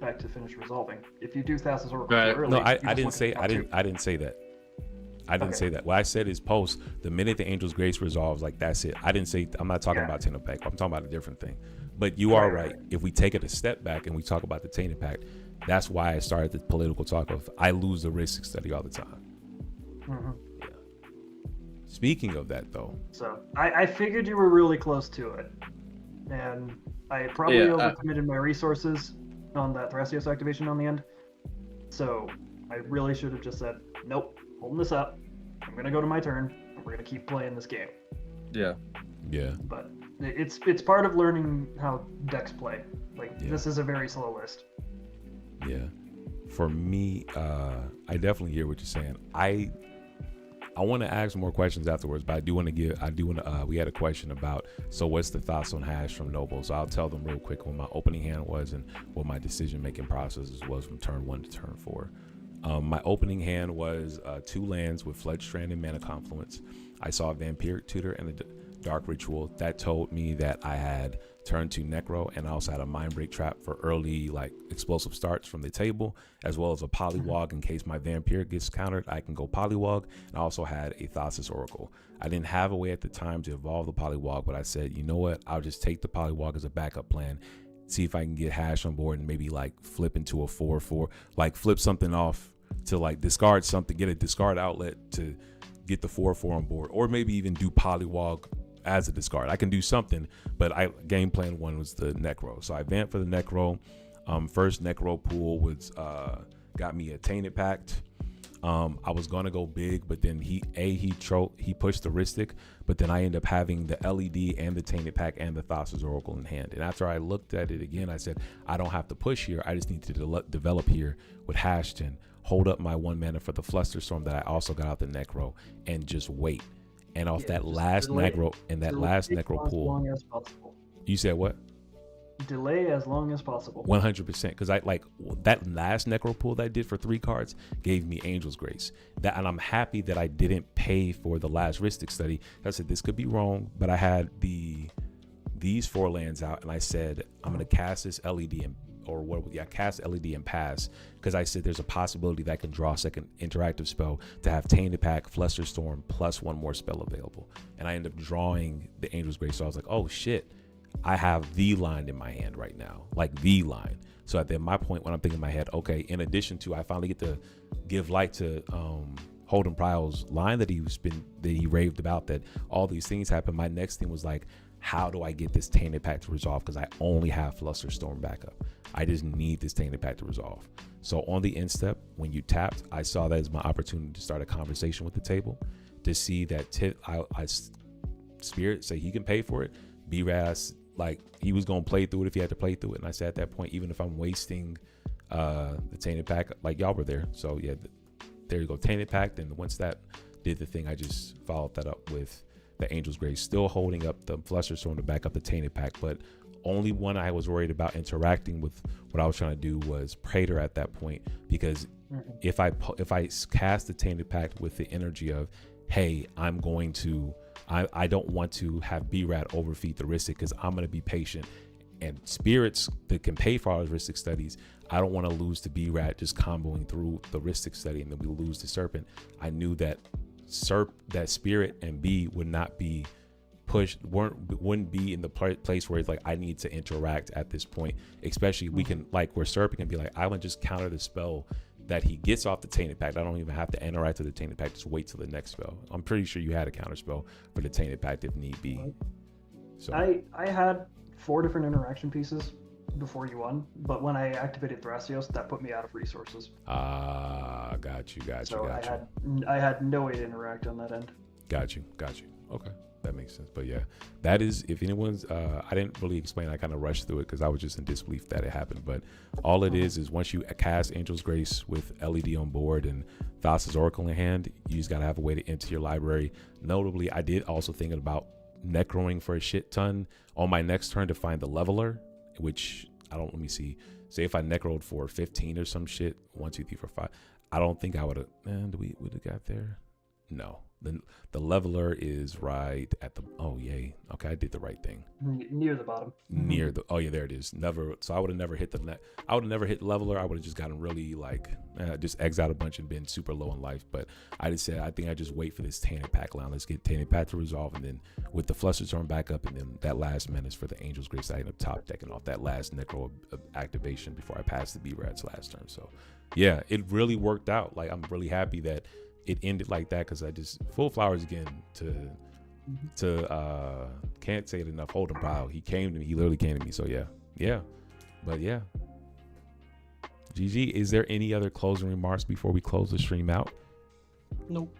Pact to finish resolving. If you do Thassa's Oracle early, no, I didn't say that. I didn't say that. What I said is post the minute the Angel's Grace resolves, like that's it. I didn't say I'm not talking about Tainted Pact. I'm talking about a different thing. But you are right. If we take it a step back and we talk about the Tainted Pact, that's why I started the political talk of I lose the risk study all the time. Mm-hmm. Yeah. Speaking of that, though, so I figured you were really close to it, and I probably overcommitted my resources on that Thrasios activation on the end. So I really should have just said, nope, holding this up. I'm gonna go to my turn, and we're gonna keep playing this game. Yeah. Yeah. But it's part of learning how decks play. Like this is a very slow list. Yeah. For me, I definitely hear what you're saying. I want to ask more questions afterwards, but we had a question about, so what's the thoughts on hash from Noble? So I'll tell them real quick what my opening hand was and what my decision-making process was from turn 1 to turn 4. My opening hand was 2 lands with Fledged Strand and Mana Confluence. I saw a Vampiric Tutor and a Dark Ritual. That told me that I had turn 2 Necro, and I also had a Mindbreak Trap for early like explosive starts from the table, as well as a Polywog in case my Vampire gets countered. I can go Polywog, and I also had a Thrasios Oracle. I didn't have a way at the time to evolve the Polywog, but I said, you know what, I'll just take the Polywog as a backup plan, see if I can get hash on board and maybe like flip into a 4/4, like flip something off to like discard something, get a discard outlet to get the 4/4 on board, or maybe even do Polywog as a discard. I can do something, but game plan 1 was the Necro. So I vamped for the Necro. First Necro pool was got me a Tainted Pact. I was gonna go big, but then he pushed the Ristic, but then I ended up having the LED and the Tainted Pact and the Thrasios Oracle in hand. And after I looked at it again, I said, I don't have to push here. I just need to develop here with Hashaton, hold up my 1 mana for the Flusterstorm that I also got out the Necro, and just wait. And off that last Necro and that last Necro pool, long as possible. You said what? Delay as long as possible. 100%, because I like that last Necro pool that I did for 3 cards gave me Angel's Grace. And I'm happy that I didn't pay for the last Ristic study. I said this could be wrong, but I had these 4 lands out, and I said I'm gonna cast this LED cast LED and pass, because I said there's a possibility that I can draw a second interactive spell to have Tainted Pact, Flusterstorm, plus 1 more spell available. And I ended up drawing the Angel's Grace, so I was like, oh shit, I have the line in my hand right now, like the line. So at my point when I'm thinking in my head, okay, in addition to I finally get to give light to Holden Pryle's line that he raved about, that all these things happen, my next thing was like, how do I get this Tainted Pact to resolve? Because I only have Flusterstorm backup. I just need this Tainted Pact to resolve. So on the end step, when you tapped, I saw that as my opportunity to start a conversation with the table, to see that Spirit say he can pay for it. B-Rad, like he was going to play through it if he had to play through it. And I said at that point, even if I'm wasting the Tainted Pact, like y'all were there. So yeah, there you go, Tainted Pact. And once that did the thing, I just followed that up with the Angel's Grace, still holding up the Flusterstorm to back up the Tainted Pact, but only one I was worried about interacting with what I was trying to do was Praetor at that point, because if I cast the Tainted Pact with the energy of, hey, I don't want to have B-Rad overfeed the Ristic because I'm going to be patient, and spirits that can pay for all the Ristic studies, I don't want to lose to B-Rad just comboing through the Ristic study and then we lose the Serpent. I knew that Spirit and B would not be wouldn't be in the place where it's like I need to interact at this point. Especially we can like where Serpent can be like, I would just counter the spell that he gets off the Tainted Pact. I don't even have to interact with the Tainted Pact. Just wait till the next spell. I'm pretty sure you had a counter spell for the Tainted Pact if need be. So I had 4 different interaction pieces before you won, but when I activated Thrasios, that put me out of resources. Got you. So I had no way to interact on that end. Got you. Okay, that makes sense. But yeah, that is, if anyone's, I didn't really explain. I kind of rushed through it because I was just in disbelief that it happened. But all it is once you cast Angel's Grace with LED on board and Thassa's Oracle in hand, you just gotta have a way to enter your library. Notably, I did also think about necroing for a shit ton on my next turn to find the leveler, which let me see. Say if I necroed for 15 or some shit, 1, 2, 3, 4, 5. I don't think I would have. Man, would have got there? No. The leveler is right at the. Oh yay. Okay, I did the right thing. Near the bottom. Near the. Oh yeah, there it is. Never. So I would have never hit the net. I would have never hit leveler. I would have just gotten really like just exiled a bunch and been super low in life. But I just said I think I just wait for this Tainted Pact line. Let's get Tainted Pact to resolve, and then with the Fluster Storm back up, and then that last menace for the Angel's Grace I end up top decking off that last Necro activation before I pass the B-Rad's last turn. So yeah, it really worked out. Like I'm really happy that it ended like that because I just full flowers again to can't say it enough. Holden Proud. He came to me. He literally came to me. So yeah. But yeah. GG, is there any other closing remarks before we close the stream out? Nope.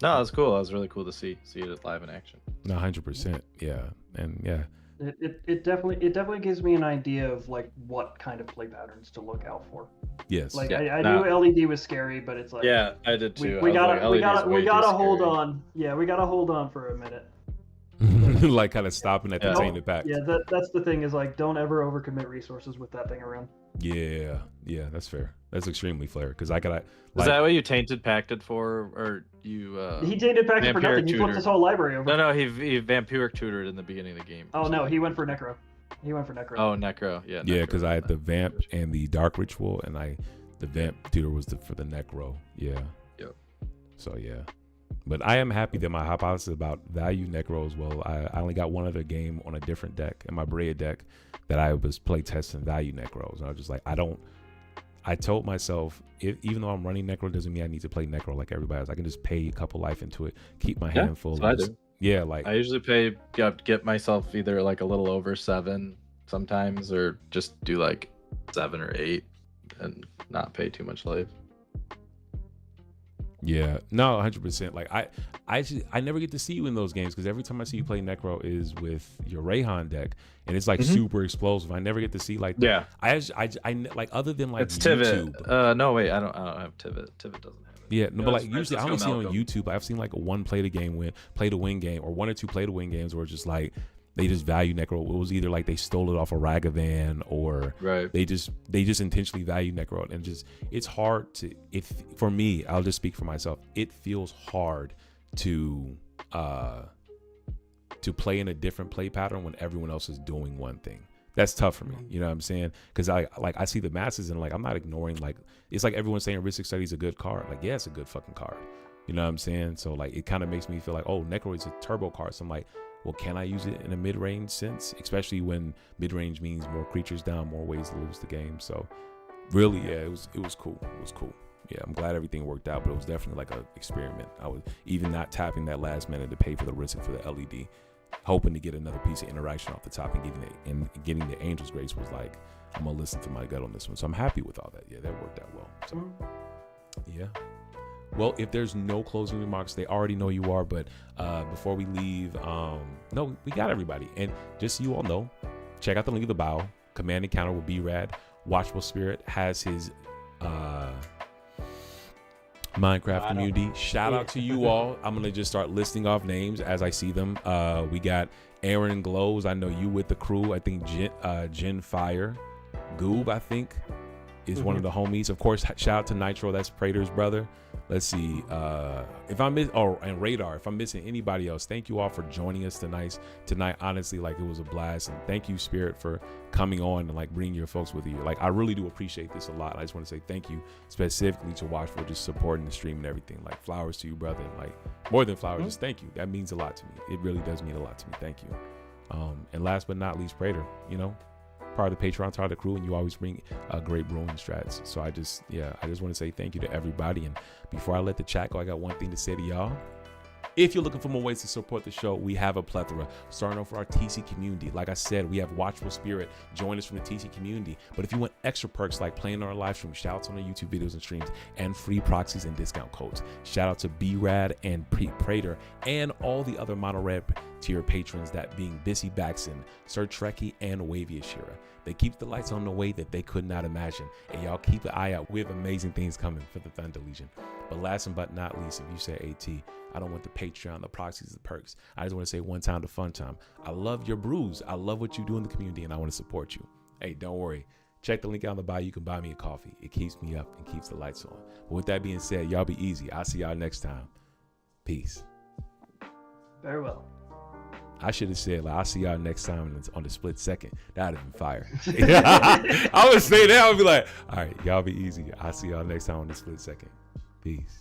No, it was cool. It was really cool to see it live in action. No, 100%. Yeah. And yeah. It definitely gives me an idea of like what kind of play patterns to look out for. Yes. Like I knew LED was scary, but it's like yeah, I did too. We gotta hold on. Yeah, we gotta hold on for a minute. Like kind of stopping at the Tainted Pact. Yeah, that's the thing is like don't ever overcommit resources with that thing around. Yeah, that's fair. That's extremely fair because I gotta. Is that what you Tainted Pacted for, or you? He Tainted Pacted for nothing. He flipped his whole library over. No, he Vampiric tutored in the beginning of the game. Oh no, he went for Necro. Oh, Necro. Yeah. Yeah, because I had the Vamp and the Dark Ritual, and the Vamp tutor was for the Necro. Yeah. Yep. So yeah. But I am happy that my hypothesis about value Necros, well, I only got one other game on a different deck, in my Brea deck, that I was play testing value Necros. And I was just like, I told myself, even though I'm running Necro, doesn't mean I need to play Necro like everybody else. I can just pay a couple life into it, keep my hand full. I do. Yeah, like I usually get myself either like a little over 7 sometimes, or just do like 7 or 8 and not pay too much life. Yeah, no, 100%. Like I never get to see you in those games because every time I see you play Necro is with your Rayhan deck, and it's like super explosive. I never get to see like I like other than like it's YouTube. Tivit. No wait, I don't have Tivit. Tivit doesn't have it. Yeah, no, but like usually I only see on YouTube. I've seen like a one play to win game, or 1 or 2 play to win games where it's just like they just value Necro. It was either like they stole it off a Ragavan, or they just intentionally value Necro, and just it's hard to, if for me, I'll just speak for myself. It feels hard to play in a different play pattern when everyone else is doing one thing. That's tough for me, you know what I'm saying? Because I see the masses and like I'm not ignoring, like it's like everyone's saying Ristic Study is a good card. Like yeah, it's a good fucking card. You know what I'm saying? So like it kind of makes me feel like, oh, Necro is a turbo card. So I'm like, well, can I use it in a mid-range sense? Especially when mid-range means more creatures down, more ways to lose the game. So really, yeah, it was cool. It was cool. Yeah, I'm glad everything worked out, but it was definitely like an experiment. I was even not tapping that last minute to pay for the risk for the LED, hoping to get another piece of interaction off the top, and getting the Angel's Grace was like, I'm gonna listen to my gut on this one. So I'm happy with all that. Yeah, that worked out well. So yeah. Well, if there's no closing remarks, they already know you are. But before we leave, no, we got everybody. And just so you all know, check out the link in the bio. Command Encounter with B-Rad. Watchful Spirit has his Minecraft community. Shout out to you all. I'm going to just start listing off names as I see them. We got Aaron Glows. I know you with the crew. I think Jen Fire. Goob, I think, is one of the homies. Of course, shout out to Nitro. That's Praetor's brother. Let's see. If I miss, and Radar. If I'm missing anybody else, thank you all for joining us tonight. Honestly, like, it was a blast, and thank you, Spirit, for coming on and like bringing your folks with you. Like, I really do appreciate this a lot. I just want to say thank you specifically to Watchful for just supporting the stream and everything. Like, flowers to you, brother. And like, more than flowers, just thank you. That means a lot to me. It really does mean a lot to me. Thank you. And last but not least, Praetor. You know, part of the Patreon, part of the crew, and you always bring great brewing strats. So I just want to say thank you to everybody. And before I let the chat go, I got one thing to say to y'all. If you're looking for more ways to support the show, we have a plethora. Starting off with our TC community. Like I said, we have Watchful Spirit. Join us from the TC community. But if you want extra perks like playing on our live stream, shout out to our YouTube videos and streams, and free proxies and discount codes. Shout out to B-Rad and Praetor and all the other mono red tier patrons, that being Bissy Baxon, Sir Trekkie, and Wavy Ashira. They keep the lights on the way that they could not imagine. And y'all keep an eye out. We have amazing things coming for the Thunder Legion. But last but not least, if you say AT, I don't want the Patreon, the proxies, the perks. I just want to say one time to fun time. I love your brews. I love what you do in the community, and I want to support you. Hey, don't worry. Check the link out in the bio. You can buy me a coffee. It keeps me up and keeps the lights on. But with that being said, y'all be easy. I'll see y'all next time. Peace. Very well. I should have said, like, I'll see y'all next time on the split second. That'd have been fire. I would say that. I would be like, all right, y'all be easy. I'll see y'all next time on the split second. Peace.